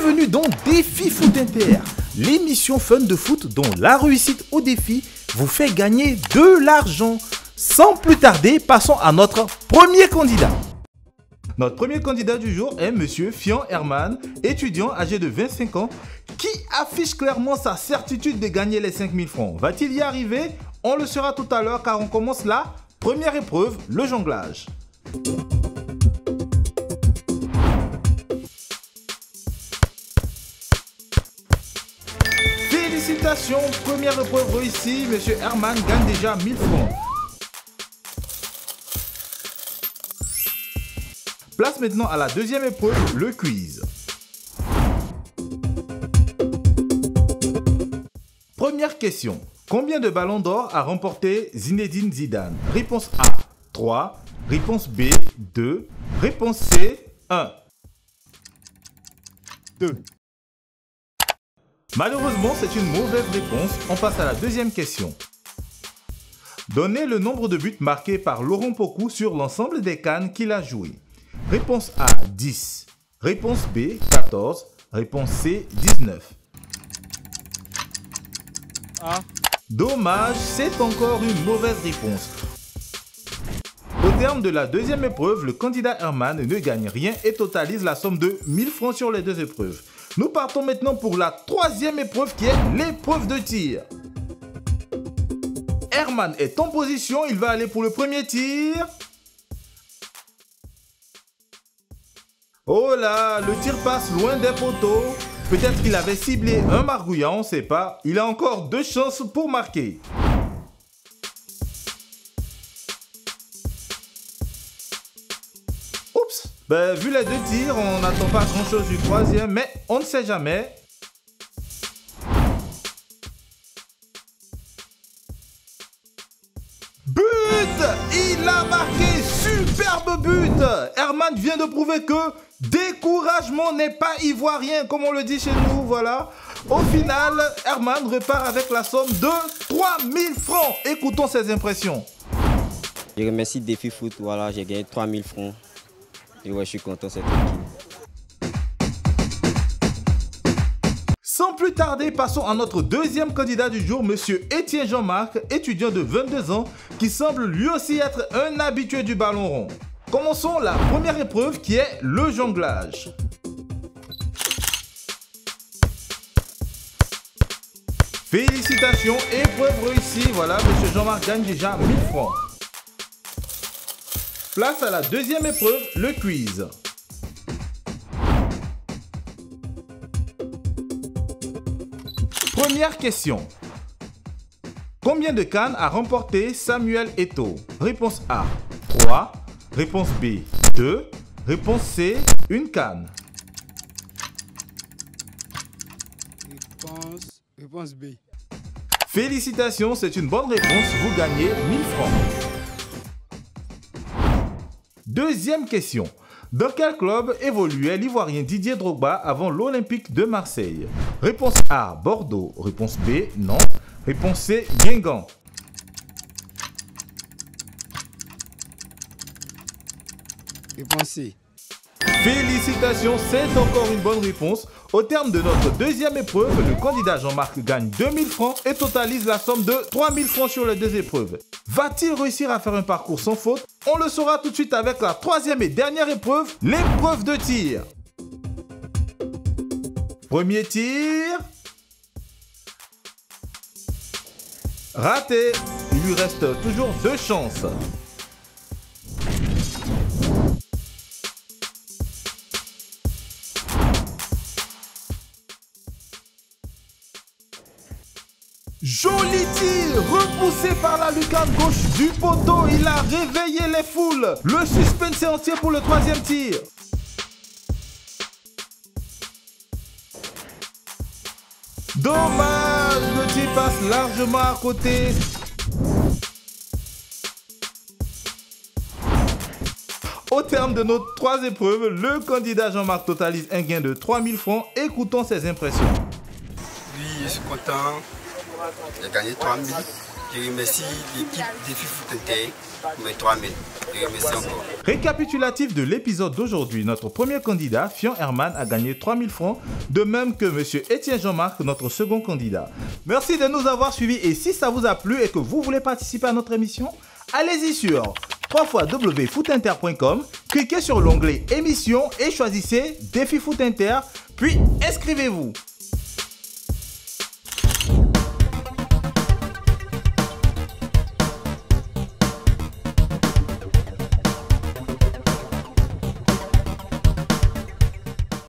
Bienvenue dans Défi Foot Inter, l'émission fun de foot dont la réussite au défi vous fait gagner de l'argent. Sans plus tarder, passons à notre premier candidat. Notre premier candidat du jour est Monsieur Fian Herman, étudiant âgé de 25 ans, qui affiche clairement sa certitude de gagner les 5000 francs. Va-t-il y arriver? On le saura tout à l'heure car on commence la première épreuve, le jonglage. Félicitations, première épreuve réussie, Monsieur Herman gagne déjà 1000 francs. Place maintenant à la deuxième épreuve, le quiz. Première question. Combien de ballons d'or a remporté Zinedine Zidane? Réponse A, 3. Réponse B, 2. Réponse C, 1. 2. Malheureusement, c'est une mauvaise réponse. On passe à la deuxième question. Donnez le nombre de buts marqués par Laurent Pokou sur l'ensemble des CAN qu'il a joué. Réponse A, 10. Réponse B, 14. Réponse C, 19. A. Dommage, c'est encore une mauvaise réponse. Au terme de la deuxième épreuve, le candidat Herman ne gagne rien et totalise la somme de 1000 francs sur les deux épreuves. Nous partons maintenant pour la troisième épreuve qui est l'épreuve de tir. Herman est en position, il va aller pour le premier tir. Oh là, le tir passe loin des poteaux. Peut-être qu'il avait ciblé un margouillat, on ne sait pas. Il a encore 2 chances pour marquer. Oups, vu les 2 tirs, on n'attend pas grand-chose du troisième, mais on ne sait jamais. But! Il a marqué! Superbe but! Herman vient de prouver que découragement n'est pas ivoirien, comme on le dit chez nous, voilà. Au final, Herman repart avec la somme de 3000 francs. Écoutons ses impressions. Je remercie Défi Foot, voilà, j'ai gagné 3000 francs. Et ouais, je suis content, c'est tranquille. Sans plus tarder, passons à notre deuxième candidat du jour, Monsieur Étienne Jean-Marc, étudiant de 22 ans, qui semble lui aussi être un habitué du ballon rond. Commençons la première épreuve qui est le jonglage. Félicitations, épreuve réussie. Voilà, Monsieur Jean-Marc gagne déjà 1000 francs. Place à la deuxième épreuve, le quiz. Première question. Combien de CAN a remporté Samuel Eto'o? Réponse A, 3. Réponse B, 2. Réponse C, 1 CAN. Réponse B. Félicitations, c'est une bonne réponse. Vous gagnez 1000 francs. Deuxième question. Dans quel club évoluait l'Ivoirien Didier Drogba avant l'Olympique de Marseille? Réponse A, Bordeaux. Réponse B, Nantes. Réponse C, Guingamp. Réponse C. Félicitations, c'est encore une bonne réponse. Au terme de notre deuxième épreuve, le candidat Jean-Marc gagne 2000 francs et totalise la somme de 3000 francs sur les deux épreuves. Va-t-il réussir à faire un parcours sans faute? On le saura tout de suite avec la troisième et dernière épreuve, l'épreuve de tir. Premier tir. Raté. Il lui reste toujours 2 chances. Joli tir, repoussé par la lucarne gauche du poteau, il a réveillé les foules. Le suspense est entier pour le troisième tir. Dommage, le tir passe largement à côté. Au terme de nos 3 épreuves, le candidat Jean-Marc totalise un gain de 3000 francs. Écoutons ses impressions. Oui, je suis content. J'ai gagné 3000. Je remercie l'équipe Défi Foot Inter pour mes 3000. Je remercie encore. Récapitulatif de l'épisode d'aujourd'hui, notre premier candidat, Fion Herman, a gagné 3000 francs, de même que M. Étienne Jean-Marc, notre second candidat. Merci de nous avoir suivis et si ça vous a plu et que vous voulez participer à notre émission, allez-y sur www.footinter.com, cliquez sur l'onglet émission et choisissez Défi Foot Inter, puis inscrivez-vous.